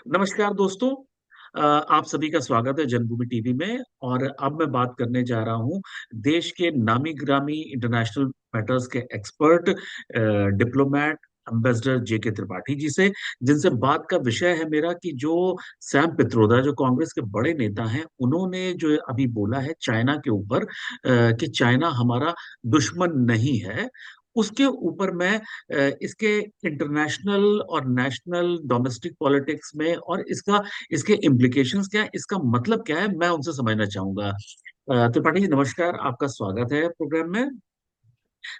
नमस्कार दोस्तों। आप सभी का स्वागत है जन्मभूमि टीवी में। और अब मैं बात करने जा रहा हूं देश के नामी गिरामी इंटरनेशनल मैटर्स के एक्सपर्ट, डिप्लोमेट, एम्बेसडर जे के त्रिपाठी जी से, जिनसे बात का विषय है मेरा कि जो सैम पित्रोदा, जो कांग्रेस के बड़े नेता हैं, उन्होंने जो अभी बोला है चाइना के ऊपर, कि चाइना हमारा दुश्मन नहीं है। उसके ऊपर मैं इसके इंटरनेशनल और नेशनल डोमेस्टिक पॉलिटिक्स में और इसके इम्प्लीकेशंस क्या है, इसका मतलब क्या है, मैं उनसे समझना चाहूंगा। त्रिपाठी जी नमस्कार, आपका स्वागत है प्रोग्राम में।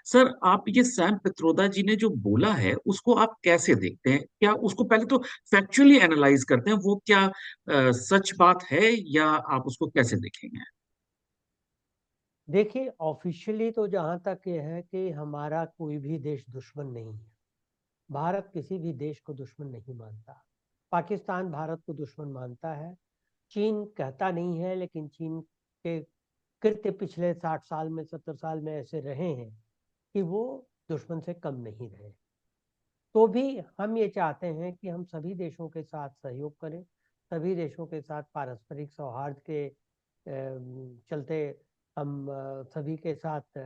सर, आप ये सैम पित्रोदा जी ने जो बोला है उसको आप कैसे देखते हैं? क्या उसको पहले तो फैक्चुअली एनालाइज करते हैं, वो क्या सच बात है, या आप उसको कैसे देखेंगे? देखिए, ऑफिशियली तो जहाँ तक ये है कि हमारा कोई भी देश दुश्मन नहीं है। भारत किसी भी देश को दुश्मन नहीं मानता। पाकिस्तान भारत को दुश्मन मानता है। चीन कहता नहीं है, लेकिन चीन के कृत्य पिछले 60 साल में, 70 साल में ऐसे रहे हैं कि वो दुश्मन से कम नहीं रहे। तो भी हम ये चाहते हैं कि हम सभी देशों के साथ सहयोग करें, सभी देशों के साथ पारस्परिक सौहार्द के चलते हम सभी के साथ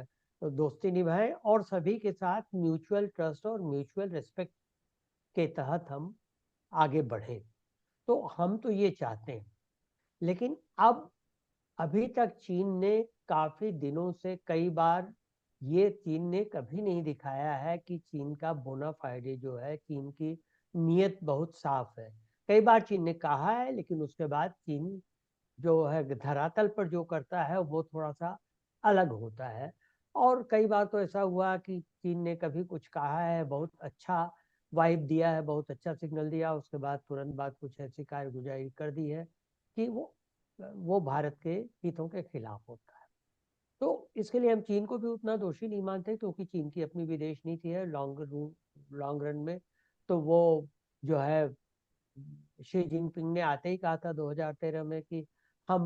दोस्ती निभाएं और सभी के साथ म्यूचुअल ट्रस्ट और म्यूचुअल रिस्पेक्ट के तहत हम आगे बढ़ें। तो हम तो ये चाहते हैं, लेकिन अब अभी तक चीन ने काफी दिनों से कई बार, ये चीन ने कभी नहीं दिखाया है कि चीन का बोनाफाइडे जो है, चीन की नीयत बहुत साफ है। कई बार चीन ने कहा है, लेकिन उसके बाद चीन जो है धरातल पर जो करता है वो थोड़ा सा अलग होता है। और कई बार तो ऐसा हुआ कि चीन ने कभी कुछ कहा है, बहुत अच्छा वाइब दिया है, बहुत अच्छा सिग्नल दिया, उसके बाद तुरंत बाद कुछ ऐसी कारगुजारी कर दी है कि वो भारत के हितों के खिलाफ होता है। तो इसके लिए हम चीन को भी उतना दोषी नहीं मानते, क्योंकि चीन की अपनी विदेश नीति है लॉन्ग रन में। तो वो जो है, शी जिनपिंग ने आते ही कहा था 2013 में कि हम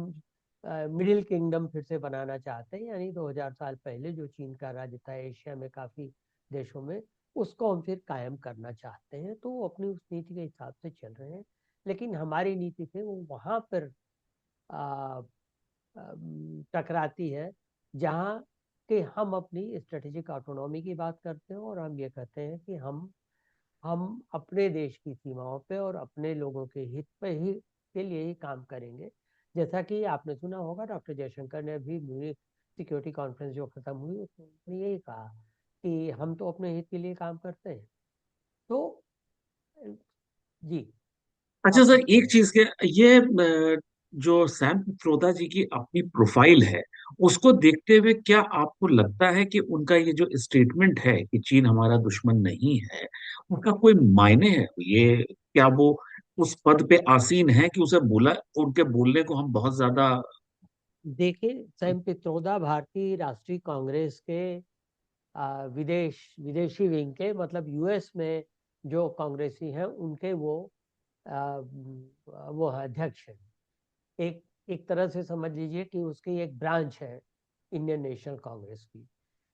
मिडिल किंगडम फिर से बनाना चाहते हैं, यानी 2000 साल पहले जो चीन का राज्य था एशिया में काफी देशों में, उसको हम फिर कायम करना चाहते हैं। तो वो अपनी उस नीति के हिसाब से चल रहे हैं। लेकिन हमारी नीति से वो वहां पर आ, टकराती है जहाँ कि हम अपनी स्ट्रेटेजिक ऑटोनॉमी की बात करते हैं और हम ये कहते हैं कि हम अपने देश की सीमाओं पे और अपने लोगों के हित पे ही के लिए ही काम करेंगे। जैसा कि आपने सुना होगा, डॉक्टर जयशंकर ने अभी म्यूनिख सिक्योरिटी कॉन्फ्रेंस जो खत्म हुई उसमें उन्होंने यही कहा कि हम तो अपने हित के लिए काम करते हैं। तो जी, अच्छा आप सर, कुछ एक कहें। चीज के ये जो सैम पित्रोदा जी की अपनी प्रोफाइल है, उसको देखते हुए क्या आपको लगता है कि उनका ये जो स्टेटमेंट है कि चीन हमारा दुश्मन नहीं है, उसका कोई मायने है? ये क्या वो उस पद पे आसीन है कि उसे बोला, उनके बोलने को हम बहुत ज्यादा। देखिए, सैम पित्रोदा भारतीय राष्ट्रीय कांग्रेस के विदेशी विंग के, मतलब यूएस में जो कांग्रेसी हैं उनके आ, वो अध्यक्ष हैं। एक एक तरह से समझ लीजिए कि उसकी एक ब्रांच है इंडियन नेशनल कांग्रेस की।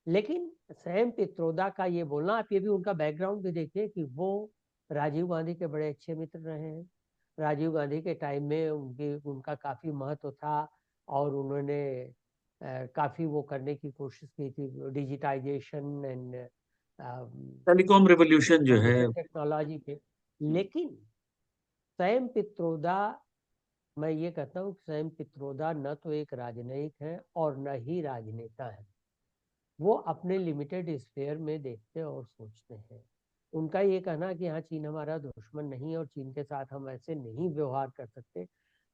लेकिन सैम पित्रोदा का ये बोलना, आप ये भी उनका बैकग्राउंड भी देखिए कि वो राजीव गांधी के बड़े अच्छे मित्र रहे हैं। राजीव गांधी के टाइम में उनका काफी महत्व था और उन्होंने काफी वो करने की कोशिश की थी, डिजिटाइजेशन एंड टेलीकॉम रिवॉल्यूशन जो है। इंफॉर्मेशन टेक्नोलॉजी पे। लेकिन सैम पित्रोदा, मैं ये कहता हूँ कि सैम पित्रोदा न तो एक राजनयिक है और न ही राजनेता है। वो अपने लिमिटेड स्फेयर में देखते और सोचते हैं। उनका ये कहना कि हाँ, चीन हमारा दुश्मन नहीं है और चीन के साथ हम ऐसे नहीं व्यवहार कर सकते।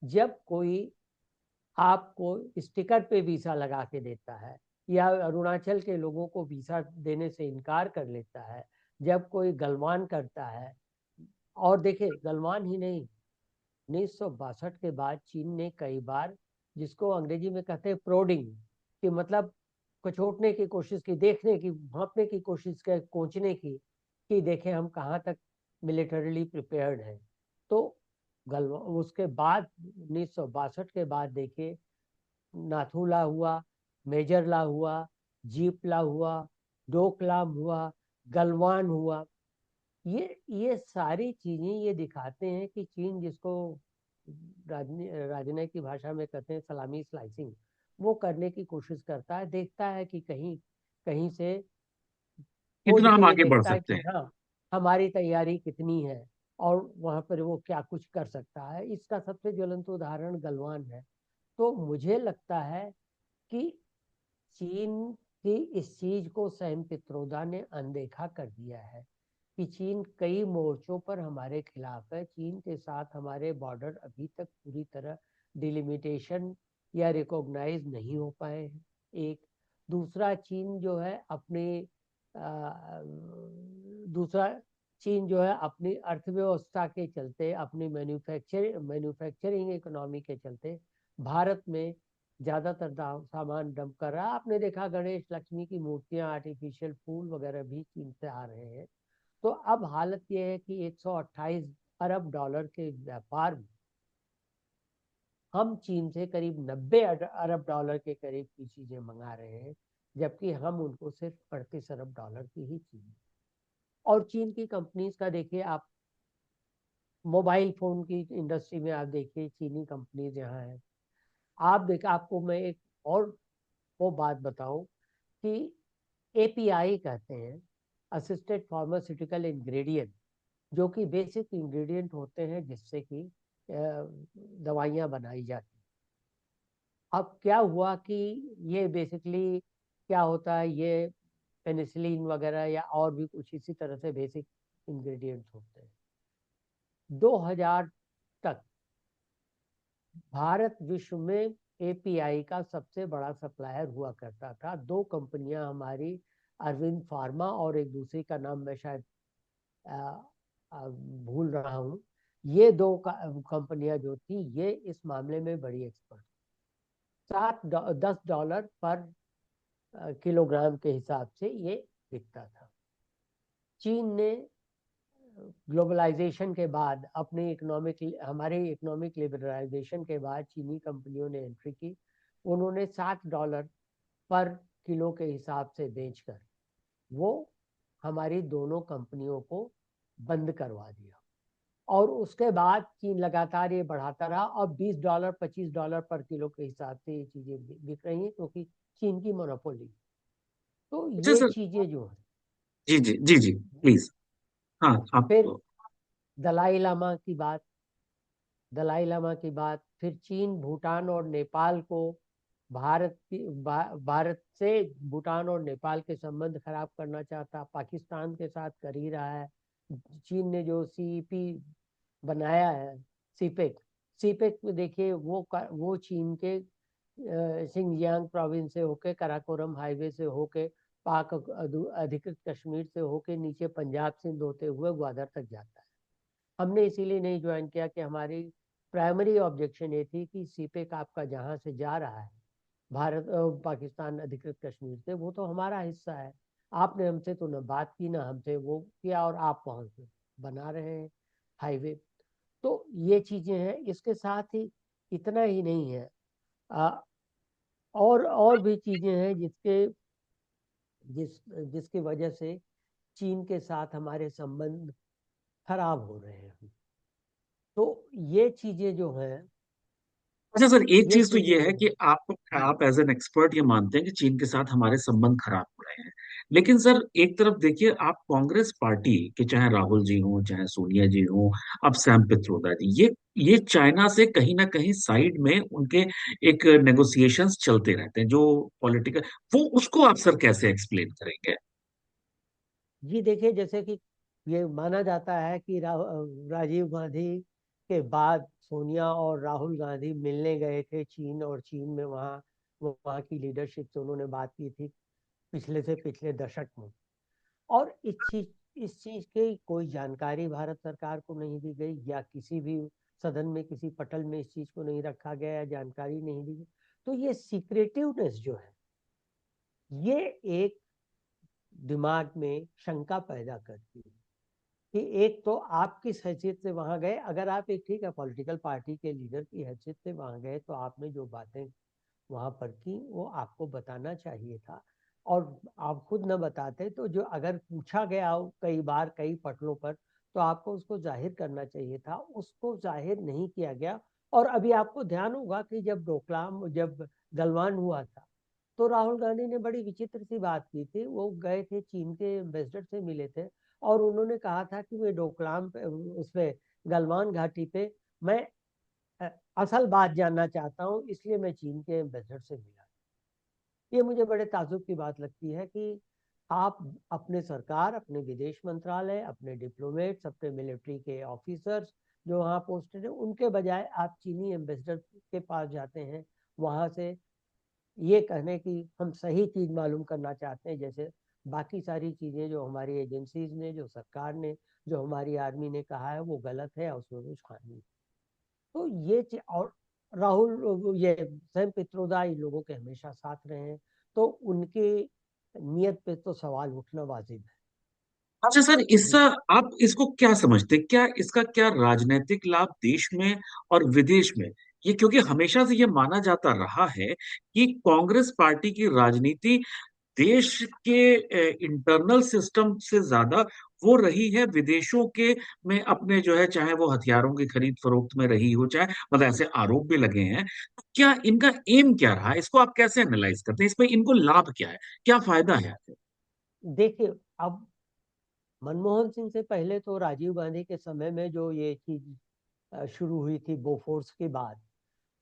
जब कोई आपको स्टिकर पे वीसा लगा के देता है, या अरुणाचल के लोगों को वीसा देने से इनकार कर लेता है, जब कोई गलवान करता है, और देखिए गलवान ही नहीं, 1962 के बाद चीन ने कई बार, जिसको अंग्रेजी में कहते हैं प्रोडिंग, कि मतलब कचोटने की कोशिश की, देखने की, भांपने की कोशिश की, कोचने की, कि देखें हम कहाँ तक मिलिटरीली प्रिपेयर्ड हैं। तो गलवा उसके बाद 1962 के बाद देखिए, नाथूला हुआ, मेजरला हुआ, जीपला हुआ, डोकलाम हुआ, गलवान हुआ। ये सारी चीजें ये दिखाते हैं कि चीन, जिसको राजनयिक की भाषा में कहते हैं सलामी स्लाइसिंग, वो करने की कोशिश करता है। देखता है कि कहीं कहीं से खोज कितना के हम ये आगे बढ़ देखता है सकते कि हैं। हाँ, हमारी तैयारी कितनी है और वहां पर वो क्या कुछ कर सकता है। इसका सबसे ज्वलंत उदाहरण गलवान है। तो मुझे लगता है कि चीन की इस चीज को सैम पित्रोदा ने अनदेखा कर दिया है कि चीन कई मोर्चों पर हमारे खिलाफ है। चीन के साथ हमारे बॉर्डर अभी तक पूरी तरह डिलिमिटेशन या रिकॉग्नाइज नहीं हो पाए हैं। एक दूसरा, चीन जो है अपने दूसरा चीन जो है अपनी अर्थव्यवस्था के चलते, अपनी मैन्युफैक्चरिंग इकोनॉमी के चलते भारत में ज्यादातर सामान डंप कर रहा है। आपने देखा गणेश लक्ष्मी की मूर्तियां, आर्टिफिशियल फूल वगैरह भी चीन से आ रहे हैं। तो अब हालत यह है कि 128 अरब डॉलर के व्यापार में हम चीन से करीब 90 अरब डॉलर के करीब की चीजें मंगा रहे हैं, जबकि हम उनको सिर्फ 38 अरब डॉलर की ही चीजें। और चीन की कंपनीज का देखिए आप, मोबाइल फोन की इंडस्ट्री में आप देखिए चीनी कंपनीज यहाँ है। आप देखिए, आपको मैं एक और वो बात बताऊं कि एपीआई कहते हैं, असिस्टेड फार्मास्यूटिकल इंग्रेडिएंट, जो कि बेसिक इंग्रेडिएंट होते हैं जिससे कि दवाइयाँ बनाई जाती। अब क्या हुआ कि ये बेसिकली क्या होता है, ये पेनिसिलिन वगैरह या और भी कुछ इसी तरह से बेसिक इंग्रेडिएंट्स होते हैं। 2000 तक भारत विश्व में एपीआई का सबसे बड़ा सप्लायर हुआ करता था। दो कंपनियां हमारी, अरविंद फार्मा और एक दूसरी का नाम मैं शायद आ, भूल रहा हूँ। ये दो कंपनियां जो थी, ये इस मामले में बड़ी एक्सपर्ट। 10 डॉलर पर किलोग्राम के हिसाब से ये बिकता था। चीन ने ग्लोबलाइजेशन के बाद, अपने हमारे इकोनॉमिक लिबरलाइजेशन के बाद चीनी कंपनियों ने एंट्री की। उन्होंने 60 डॉलर पर किलो के हिसाब से बेचकर वो हमारी दोनों कंपनियों को बंद करवा दिया। और उसके बाद चीन लगातार ये बढ़ाता रहा और 20 डॉलर 25 डॉलर पर किलो के हिसाब से ये चीजें बिक रही हैं, क्योंकि चीन की मोनोपोली। तो अच्छा ये सर। चीजें जो है, जी जी जी जी, प्लीज। हाँ आप। फिर दलाई लामा की बात, फिर चीन भूटान और नेपाल को भारत से भूटान और नेपाल के संबंध खराब करना चाहता, पाकिस्तान के साथ कर ही रहा है। चीन ने जो सीईपी बनाया है, सीपेक, सीपेक में देखिए वो चीन के सिंगजियांग प्रोविंस से होके, कराकोरम हाईवे से होके, पाक अधिकृत कश्मीर से होके नीचे पंजाब सिंध होते हुए ग्वादर तक जाता है। हमने इसीलिए नहीं ज्वाइन किया कि हमारी प्राइमरी ऑब्जेक्शन ये थी कि सीपेक आपका जहां से जा रहा है भारत पाकिस्तान अधिकृत कश्मीर से, वो तो हमारा हिस्सा है। आपने हमसे तो न बात की, ना हमसे वो किया, और आप वहां से बना रहे हैं हाईवे। तो ये चीजें हैं। इसके साथ ही इतना ही नहीं है, आ, और भी चीजें हैं जिसकी वजह से चीन के साथ हमारे संबंध खराब हो रहे हैं। तो ये चीजें जो हैं, अच्छा सर, एक ये चीज तो चीजें ये जो है कि हैं आप एज एन एक्सपर्ट ये मानते हैं कि चीन के साथ हमारे संबंध खराब हो रहे हैं। लेकिन सर एक तरफ देखिए, आप कांग्रेस पार्टी के चाहे राहुल जी हों, चाहे सोनिया जी हों, अब सैम पित्रोदा जी, ये चाइना से कहीं ना कहीं साइड में उनके एक नेगोशिएशंस चलते रहते हैं जो पॉलिटिकल, वो उसको आप सर कैसे एक्सप्लेन करेंगे? जी देखिए, जैसे कि ये माना जाता है कि राजीव गांधी के बाद सोनिया और राहुल गांधी मिलने गए थे चीन, और चीन में वहाँ की लीडरशिप से उन्होंने बात की थी पिछले से पिछले दशक में। और इस चीज की कोई जानकारी भारत सरकार को नहीं दी गई, या किसी भी सदन में किसी पटल में इस चीज को नहीं रखा गया, या जानकारी नहीं दी गई। तो ये सीक्रेटिवनेस जो है, ये एक दिमाग में शंका पैदा करती है कि एक तो आप किस हैसियत से वहां गए। अगर आप एक, ठीक है, पॉलिटिकल पार्टी के लीडर की हैसियत से वहां गए, तो आपने जो बातें वहां पर की वो आपको बताना चाहिए था। और आप खुद न बताते तो जो अगर पूछा गया हो कई बार कई पटलों पर, तो आपको उसको जाहिर करना चाहिए था, उसको जाहिर नहीं किया गया। और अभी आपको ध्यान होगा कि जब गलवान हुआ था, तो राहुल गांधी ने बड़ी विचित्र सी बात की थी। वो गए थे, चीन के एम्बेसडर से मिले थे, और उन्होंने कहा था कि मैं डोकलाम पे, उसपे गलवान घाटी पे मैं अ, असल बात जानना चाहता हूँ, इसलिए मैं चीन के एम्बेसडर से मिला। ये मुझे बड़े ताज्जुब की बात लगती है कि आप अपने सरकार, अपने विदेश मंत्रालय, अपने डिप्लोमेट्स, अपने मिलिट्री के ऑफिसर्स जो वहाँ पोस्टेड है, उनके बजाय आप चीनी एम्बेसडर के पास जाते हैं, वहाँ से ये कहने की हम सही चीज मालूम करना चाहते हैं, जैसे बाकी सारी चीजें जो हमारी एजेंसीज ने, जो सरकार ने, जो हमारी आर्मी ने कहा है वो गलत है, और उसमें कुछ खामी है। तो और राहुल, ये सैम पित्रोदा इन लोगों के हमेशा साथ रहे हैं, तो उनकी नियत पे तो सवाल उठना वाजिब है। अच्छा सर, इसका जी। आप इसको क्या समझते हैं? क्या इसका क्या राजनीतिक लाभ देश में और विदेश में? ये क्योंकि हमेशा से ये माना जाता रहा है कि कांग्रेस पार्टी की राजनीति देश के इंटरनल सिस्टम से ज्यादा वो रही है विदेशों के में अपने जो है, चाहे वो हथियारों की खरीद फरोख्त में रही हो, चाहे मतलब ऐसे आरोप भी लगे हैं। तो क्या इनका एम क्या रहा? इसको आप कैसे एनालाइज करते हैं? इसमें इनको लाभ क्या है, क्या फायदा है? देखिए, अब मनमोहन सिंह से पहले तो राजीव गांधी के समय में जो ये चीज शुरू हुई थी बोफोर्स के बाद,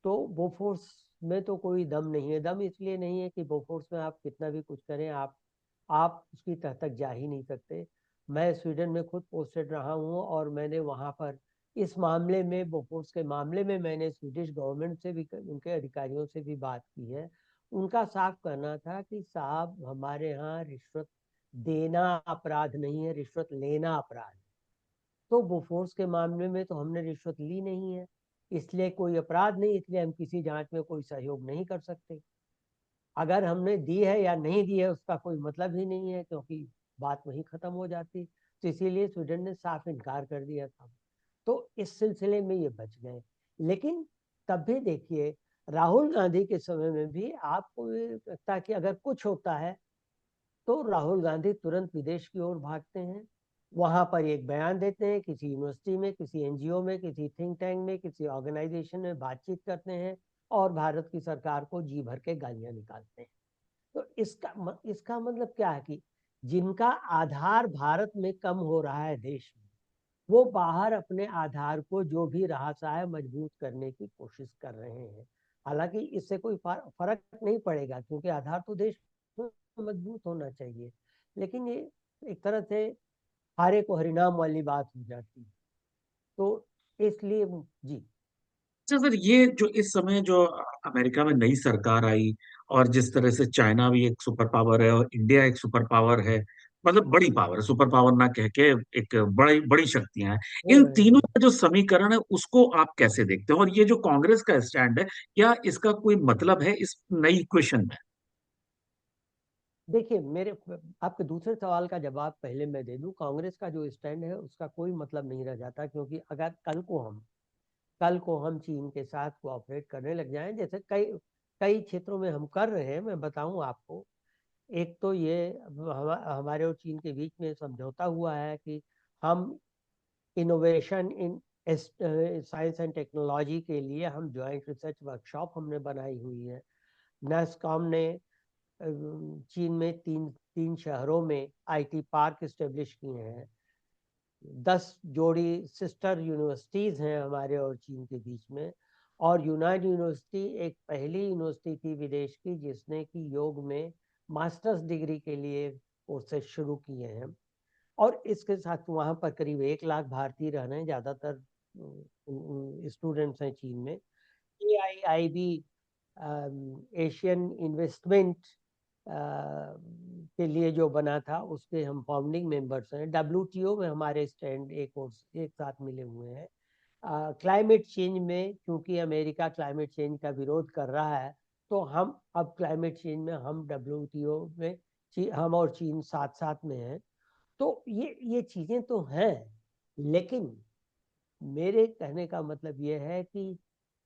तो बोफोर्स में तो कोई दम नहीं है। दम इसलिए नहीं है कि बोफोर्स में आप कितना भी कुछ करें, आप उसकी तह तक जा ही नहीं सकते। मैं स्वीडन में खुद पोस्टेड रहा हूँ, और मैंने वहाँ पर इस मामले में, बोफोर्स के मामले में, मैंने स्वीडिश गवर्नमेंट से भी, उनके अधिकारियों से भी बात की है। उनका साफ कहना था कि साहब, हमारे यहाँ रिश्वत देना अपराध नहीं है, रिश्वत लेना अपराध है। तो बोफोर्स के मामले में तो हमने रिश्वत ली नहीं है, इसलिए कोई अपराध नहीं, इसलिए हम किसी जांच में कोई सहयोग नहीं कर सकते। अगर हमने दी है या नहीं दी है उसका कोई मतलब ही नहीं है, क्योंकि बात वहीं खत्म हो जाती। तो इसीलिए स्वीडन ने साफ इनकार कर दिया था। तो इस सिलसिले में ये बच गए। लेकिन तब भी देखिए, राहुल गांधी के समय में भी आपको ये लगता है कि अगर कुछ होता है तो राहुल गांधी तुरंत विदेश की ओर भागते हैं, वहां पर एक बयान देते हैं, किसी यूनिवर्सिटी में, किसी एनजीओ में, किसी थिंक टैंक में, किसी ऑर्गेनाइजेशन में बातचीत करते हैं, और भारत की सरकार को जी भर के गालियां निकालते हैं। तो इसका मतलब क्या है कि जिनका आधार भारत में कम हो रहा है देश में, वो बाहर अपने आधार को जो भी रहा है मजबूत करने की कोशिश कर रहे हैं। हालांकि इससे कोई फर्क नहीं पड़ेगा, क्योंकि आधार तो देश में मजबूत होना चाहिए। लेकिन ये एक तरह से हारे को हरिनाम वाली बात हो जाती है। तो इसलिए जी। अच्छा सर, ये जो इस समय जो अमेरिका में नई सरकार आई, और जिस तरह से चाइना भी एक सुपर पावर है और इंडिया एक सुपर पावर है, मतलब बड़ी पावर है, सुपर पावर ना कह के एक बड़ी बड़ी शक्तियां हैं, हो इन रहे तीनों हैं। का जो समीकरण है उसको आप कैसे देखते हैं? और ये जो कांग्रेस का स्टैंड है, क्या इसका कोई मतलब है इस नई इक्वेशन में? देखिए, मेरे आपके दूसरे सवाल का जवाब पहले मैं दे दूं। कांग्रेस का जो स्टैंड है उसका कोई मतलब नहीं रह जाता, क्योंकि अगर कल को हम चीन के साथ कोऑपरेट करने लग जाएं, जैसे कई कई क्षेत्रों में हम कर रहे हैं, मैं बताऊं आपको। एक तो ये हमारे और चीन के बीच में समझौता हुआ है कि हम innovation in science and technology के लिए हम ज्वाइंट रिसर्च वर्कशॉप हमने बनाई हुई है। नेस्कॉम ने चीन में तीन तीन शहरों में आईटी पार्क स्टेब्लिश किए हैं। 10 जोड़ी सिस्टर यूनिवर्सिटीज हैं हमारे और चीन के बीच में। और यूनान यूनिवर्सिटी एक पहली यूनिवर्सिटी थी विदेश की जिसने कि योग में मास्टर्स डिग्री के लिए कोर्सेज शुरू किए हैं। और इसके साथ वहाँ पर करीब 1 लाख भारतीय रह रहे हैं, ज़्यादातर स्टूडेंट्स हैं चीन में। AIIB एशियन इन्वेस्टमेंट के लिए जो बना था, उसके हम फाउंडिंग मेंबर्स हैं। WTO में हमारे स्टैंड एक साथ मिले हुए हैं। क्लाइमेट चेंज में क्योंकि अमेरिका क्लाइमेट चेंज का विरोध कर रहा है, तो हम अब क्लाइमेट चेंज में हम WTO में हम और चीन साथ साथ में हैं। तो ये चीजें तो हैं। लेकिन मेरे कहने का मतलब ये है कि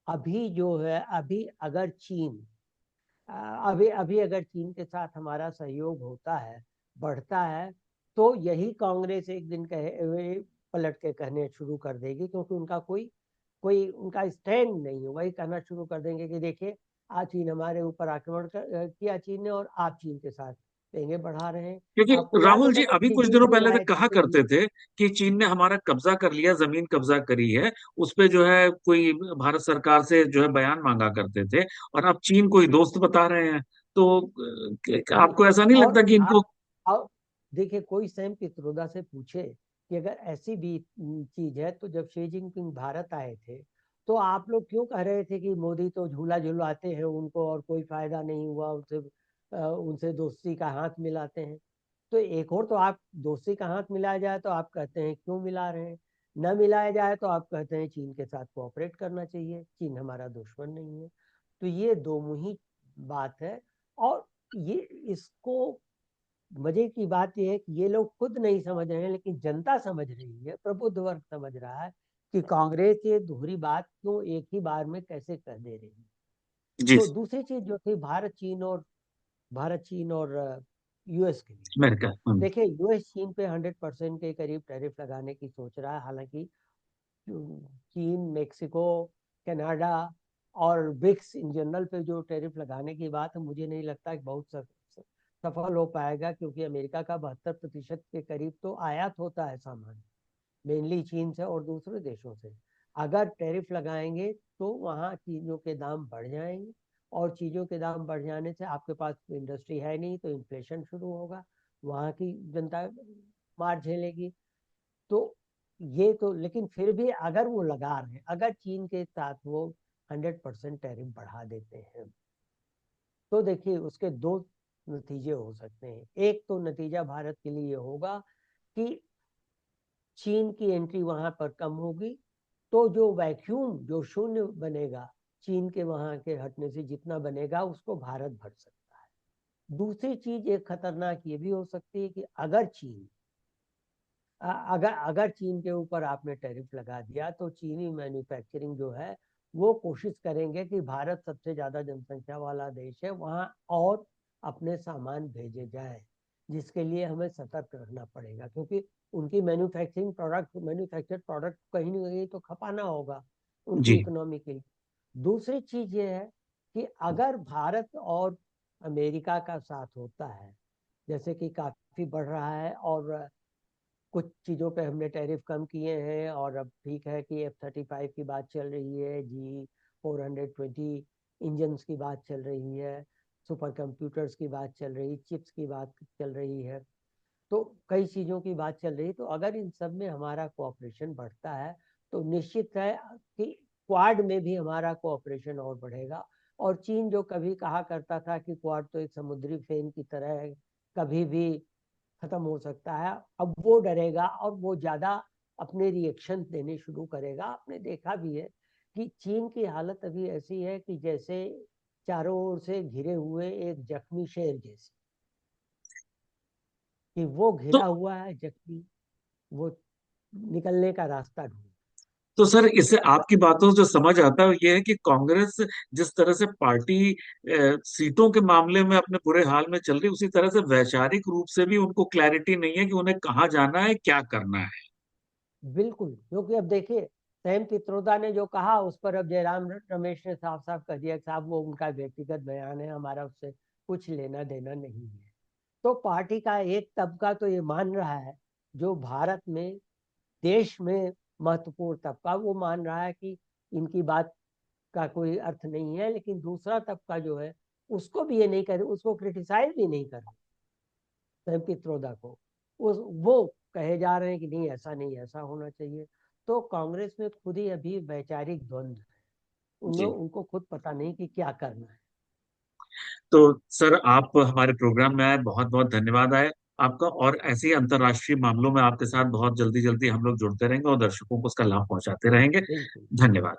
अभी जो है, अभी अगर चीन अभी अभी अगर चीन के साथ हमारा सहयोग होता है, बढ़ता है, तो यही कांग्रेस एक दिन कहे वे पलट के कहने शुरू कर देगी, क्योंकि उनका कोई कोई उनका स्टैंड नहीं है। वही कहना शुरू कर देंगे कि देखिए, आज चीन हमारे ऊपर आक्रमण किया चीन ने, और आप चीन के साथ देंगे बढ़ा रहे हैं। क्योंकि आपको याद राहुल जी होगा जब अभी शी कुछ दिनों जिनपिंग पहले तक आए थे कहा करते दिल्ली। थे कि चीन ने हमारा कब्जा कर लिया, जमीन कब्जा करी है, उस पे जो है कोई भारत सरकार से जो है बयान मांगा करते थे, और अब चीन कोई दोस्त बता रहे हैं। तो नहीं, आपको ऐसा नहीं और लगता कि इनको। आप देखिए, कोई सैम पित्रोदा से पूछे कि अगर ऐसी भी चीज है, तो जब शी जिनपिंग भारत आए थे, तो आप लोग क्यों कह रहे थे कि मोदी तो झूला झुलाते हैं उनको और कोई फायदा नहीं हुआ उनसे, उनसे दोस्ती का हाथ मिलाते हैं। तो एक और, तो आप दोस्ती का हाथ मिलाया जाए तो आप कहते हैं क्यों मिला रहे हैं, न मिलाया जाए तो आप कहते हैं चीन के साथ कोऑपरेट करना चाहिए, चीन हमारा दुश्मन नहीं है। तो ये दो मुही बात है। और ये इसको मजे की बात यह है कि ये लोग खुद नहीं समझ रहे हैं, लेकिन जनता समझ रही है, प्रबुद्ध वर्ग समझ रहा है कि कांग्रेस ये दोहरी बात क्यों एक ही बार में कैसे कह दे रही है। जी। तो दूसरी चीज जो थी भारत चीन और यूएस के लिए। अमेरिका। देखिए, यूएस चीन पे 100% के करीब टैरिफ लगाने की सोच रहा है। हालांकि चीन, मेक्सिको, कनाडा और ब्रिक्स इन जनरल पे जो टैरिफ लगाने की बात है, मुझे नहीं लगता कि बहुत सफल हो पाएगा, क्योंकि अमेरिका का 72% के करीब तो आयात होता है सामान, मेनली चीन से और दूसरे देशों से। अगर टैरिफ लगाएंगे तो वहाँ चीज़ों के दाम बढ़ जाएंगे, और चीज़ों के दाम बढ़ जाने से आपके पास इंडस्ट्री है नहीं, तो इन्फ्लेशन शुरू होगा, वहाँ की जनता मार झेलेगी। तो ये तो, लेकिन फिर भी अगर वो लगा रहे हैं, अगर चीन के साथ वो 100% टैरिफ बढ़ा देते हैं, तो देखिए उसके दो नतीजे हो सकते हैं। एक तो नतीजा भारत के लिए होगा कि चीन की एंट्री वहां पर कम होगी, तो जो वैक्यूम, जो शून्य बनेगा चीन के वहां के हटने से, जितना बनेगा उसको भारत भर सकता है। दूसरी चीज एक खतरनाक ये भी हो सकती है कि अगर अगर चीन के ऊपर आपने टैरिफ लगा दिया, तो चीनी मैन्युफैक्चरिंग जो है वो कोशिश करेंगे कि भारत सबसे ज्यादा जनसंख्या वाला देश है, वहां और अपने सामान भेजे जाए, जिसके लिए हमें सतर्क रहना पड़ेगा, क्योंकि उनकी मैन्युफैक्चर्ड प्रोडक्ट कहीं ना कहीं तो खपाना होगा उनकी जी। इकोनॉमी के लिए। दूसरी चीज ये है कि अगर भारत और अमेरिका का साथ होता है, जैसे कि काफी बढ़ रहा है, और कुछ चीज़ों पे हमने टैरिफ कम किए हैं, और अब ठीक है कि F-35 की बात चल रही है, G420 इंजन्स की बात चल रही है, सुपर कंप्यूटर्स की बात चल रही, चिप्स की बात चल रही है, तो कई चीज़ों की बात चल रही। तो अगर इन सब में हमारा कोऑपरेशन बढ़ता है, तो निश्चित है कि क्वाड में भी हमारा कोऑपरेशन और बढ़ेगा। और चीन जो कभी कहा करता था कि क्वाड तो एक समुद्री फेन की तरह है, कभी भी खत्म हो सकता है, अब वो डरेगा और वो ज्यादा अपने रिएक्शन देने शुरू करेगा। आपने देखा भी है कि चीन की हालत अभी ऐसी है कि जैसे चारों ओर से घिरे हुए एक जख्मी शेर जैसे, कि वो तो घिरा हुआ है जख्मी, वो निकलने का रास्ता ढूंढ। तो सर, इससे आपकी बातों से जो समझ आता है ये है कि कांग्रेस जिस तरह से पार्टी सीटों के मामले में अपने बुरे हाल में चल रही, उसी तरह से वैचारिक रूप से भी उनको क्लैरिटी नहीं है कि उन्हें कहाँ जाना है, क्या करना है। बिल्कुल, क्योंकि अब देखिए, सैम पित्रोदा ने जो कहा उस पर अब जयराम रमेश ने साफ साफ कह दिया कि साहब वो उनका व्यक्तिगत बयान है, हमारा उससे कुछ लेना देना नहीं है। तो पार्टी का एक तबका तो ये मान रहा है, जो भारत में, देश में महत्वपूर्ण तबका, वो मान रहा है कि इनकी बात का कोई अर्थ नहीं है। लेकिन दूसरा तबका जो है, उसको भी ये नहीं कर, उसको क्रिटिसाइज भी नहीं कर सैम पित्रोदा को, उस वो कहे जा रहे हैं कि नहीं, ऐसा नहीं, ऐसा होना चाहिए। तो कांग्रेस में खुद ही अभी वैचारिक द्वंद्व है, उन्हें, जी। उनको खुद पता नहीं कि क्या करना है। तो सर, आप हमारे प्रोग्राम में आए, बहुत बहुत धन्यवाद आए आपका। और ऐसे ही अंतर्राष्ट्रीय मामलों में आपके साथ बहुत जल्दी जल्दी हम लोग जुड़ते रहेंगे और दर्शकों को उसका लाभ पहुंचाते रहेंगे। बिल्कुल। धन्यवाद।